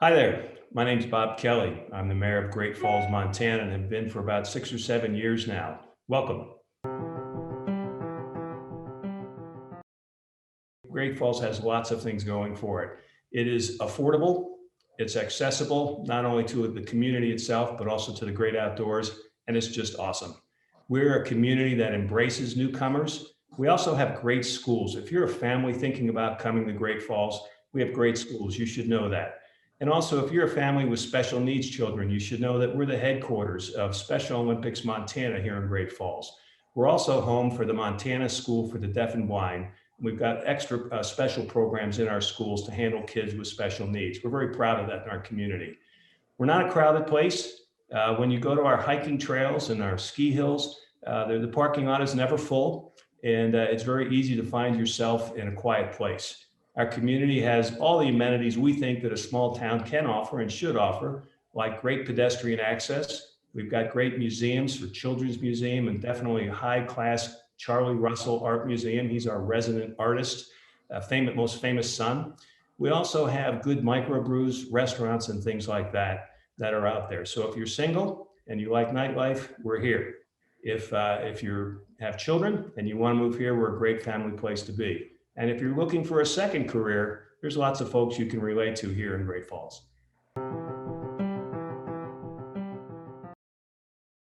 Hi there. My name's Bob Kelly. I'm the mayor of Great Falls, Montana, and have been for about 6 or 7 years now. Welcome. Great Falls has lots of things going for it. It is affordable, it's accessible, not only to the community itself, but also to the great outdoors, and it's just awesome. We're a community that embraces newcomers. We also have great schools. If you're a family thinking about coming to Great Falls, we have great schools. You should know that. And also, if you're a family with special needs children, you should know that we're the headquarters of Special Olympics Montana here in Great Falls. We're also home for the Montana School for the Deaf and Blind. We've got extra special programs in our schools to handle kids with special needs. We're very proud of that in our community. We're not a crowded place. When you go to our hiking trails and our ski hills, the parking lot is never full, and it's very easy to find yourself in a quiet place. Our community has all the amenities we think that a small town can offer and should offer, like great pedestrian access. We've got great museums for Children's Museum and definitely a high-class Charlie Russell Art Museum. He's our resident artist, most famous son. We also have good microbrews, restaurants, and things like that are out there. So if you're single and you like nightlife, we're here. If you have children and you want to move here, we're a great family place to be. And if you're looking for a second career, there's lots of folks you can relate to here in Great Falls.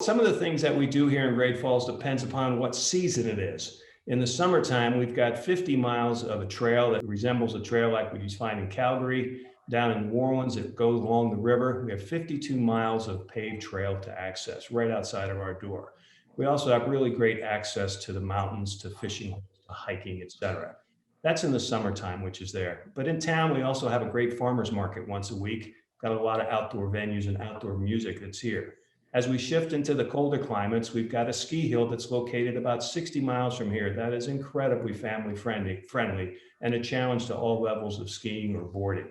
Some of the things that we do here in Great Falls depends upon what season it is. In the summertime, we've got 50 miles of a trail that resembles a trail like we find in Calgary. Down in New Orleans, it goes along the river. We have 52 miles of paved trail to access right outside of our door. We also have really great access to the mountains, to fishing, to hiking, etc. That's in the summertime, which is there. But in town, we also have a great farmers market once a week. Got a lot of outdoor venues and outdoor music that's here. As we shift into the colder climates, we've got a ski hill that's located about 60 miles from here. That is incredibly family friendly and a challenge to all levels of skiing or boarding.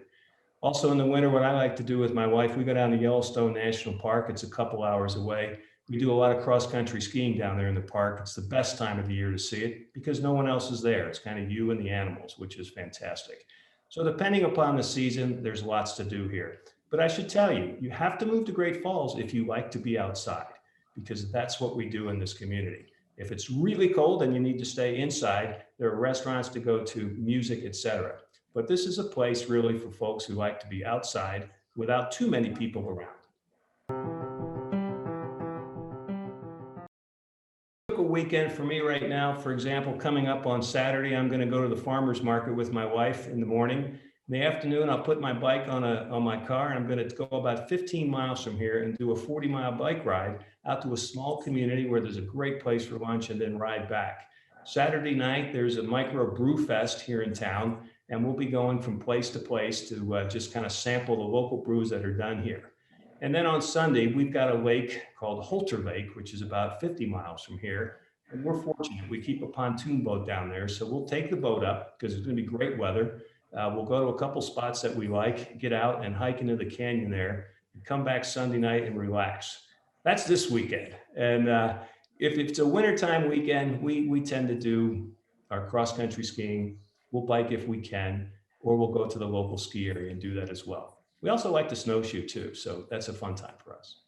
Also in the winter, what I like to do with my wife, we go down to Yellowstone National Park. It's a couple hours away. We do a lot of cross-country skiing down there in the park. It's the best time of the year to see it because no one else is there. It's kind of you and the animals, which is fantastic. So depending upon the season, there's lots to do here. But I should tell you, you have to move to Great Falls if you like to be outside, because that's what we do in this community. If it's really cold and you need to stay inside, there are restaurants to go to, music, etc. But this is a place really for folks who like to be outside without too many people around. Typical weekend for me right now, for example, coming up on Saturday, I'm going to go to the farmer's market with my wife in the morning. In the afternoon, I'll put my bike on my car and I'm going to go about 15 miles from here and do a 40-mile bike ride out to a small community where there's a great place for lunch and then ride back. Saturday night, there's a micro brew fest here in town, and we'll be going from place to place to just kind of sample the local brews that are done here. And then on Sunday, we've got a lake called Holter Lake, which is about 50 miles from here. And we're fortunate. We keep a pontoon boat down there. So we'll take the boat up because it's going to be great weather. We'll go to a couple spots that we like, get out and hike into the canyon there, and come back Sunday night and relax. That's this weekend. And if it's a wintertime weekend, we tend to do our cross-country skiing. We'll bike if we can, or we'll go to the local ski area and do that as well. We also like to snowshoe too, so that's a fun time for us.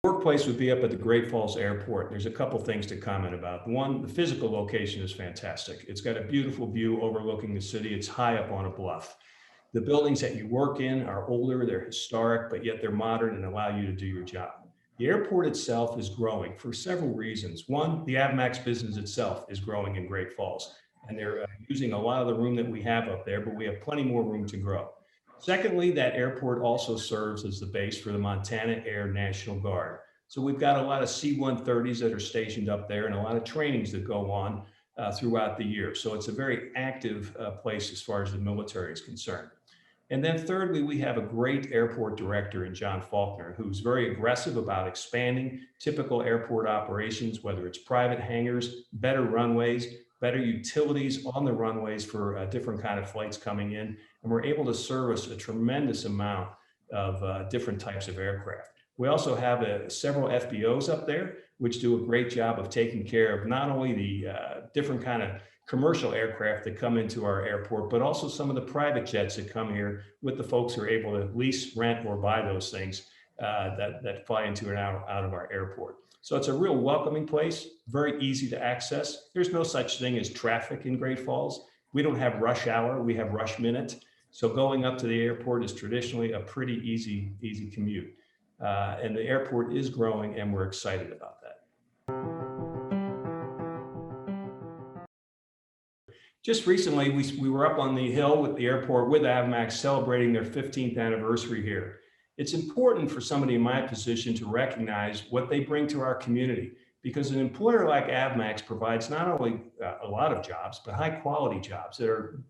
Workplace would be up at the Great Falls Airport. There's a couple things to comment about. One, the physical location is fantastic. It's got a beautiful view overlooking the city. It's high up on a bluff. The buildings that you work in are older, they're historic, but yet they're modern and allow you to do your job. The airport itself is growing for several reasons. One, the Avmax business itself is growing in Great Falls, and they're using a lot of the room that we have up there, but we have plenty more room to grow. Secondly, that airport also serves as the base for the Montana Air National Guard. So we've got a lot of C-130s that are stationed up there and a lot of trainings that go on throughout the year. So it's a very active place as far as the military is concerned. And then thirdly, we have a great airport director in John Faulkner, who's very aggressive about expanding typical airport operations, whether it's private hangars, better runways, better utilities on the runways for different kind of flights coming in. And we're able to service a tremendous amount of different types of aircraft. We also have several FBOs up there, which do a great job of taking care of not only the different kind of commercial aircraft that come into our airport, but also some of the private jets that come here with the folks who are able to lease, rent, or buy those things that fly into and out of our airport. So it's a real welcoming place, very easy to access. There's no such thing as traffic in Great Falls. We don't have rush hour, we have rush minute. So going up to the airport is traditionally a pretty easy commute. And the airport is growing, and we're excited about that. Just recently, we were up on the hill with the airport with Avmax celebrating their 15th anniversary here. It's important for somebody in my position to recognize what they bring to our community, because an employer like Avmax provides not only a lot of jobs, but high quality jobs that are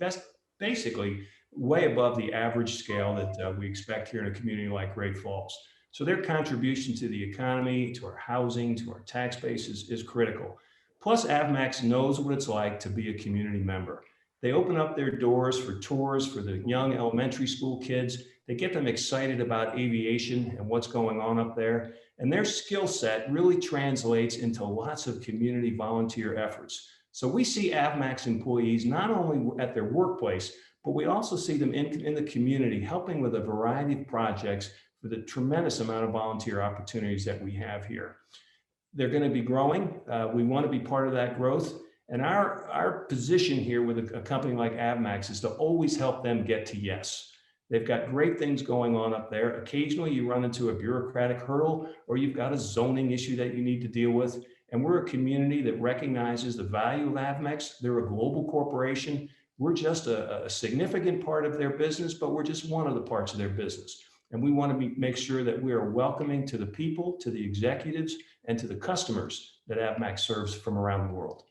basically way above the average scale that we expect here in a community like Great Falls. So their contribution to the economy, to our housing, to our tax base is critical. Plus, Avmax knows what it's like to be a community member. They open up their doors for tours for the young elementary school kids. They get them excited about aviation and what's going on up there. And their skill set really translates into lots of community volunteer efforts. So we see Avmax employees not only at their workplace, but we also see them in the community helping with a variety of projects for the tremendous amount of volunteer opportunities that we have here. They're going to be growing. We want to be part of that growth. And our position here with a company like Avmax is to always help them get to yes. They've got great things going on up there. Occasionally you run into a bureaucratic hurdle, or you've got a zoning issue that you need to deal with. And we're a community that recognizes the value of Avmax. They're a global corporation. We're just a significant part of their business, but we're just one of the parts of their business. And we want to make sure that we are welcoming to the people, to the executives, and to the customers that Avmax serves from around the world.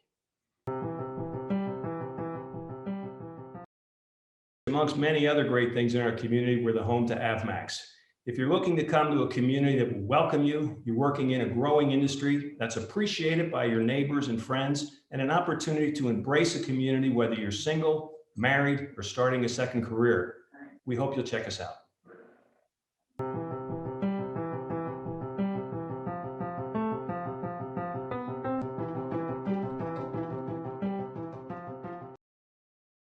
Amongst many other great things in our community, we're the home to Avmax. If you're looking to come to a community that will welcome you, you're working in a growing industry that's appreciated by your neighbors and friends, and an opportunity to embrace a community, whether you're single, married, or starting a second career, we hope you'll check us out.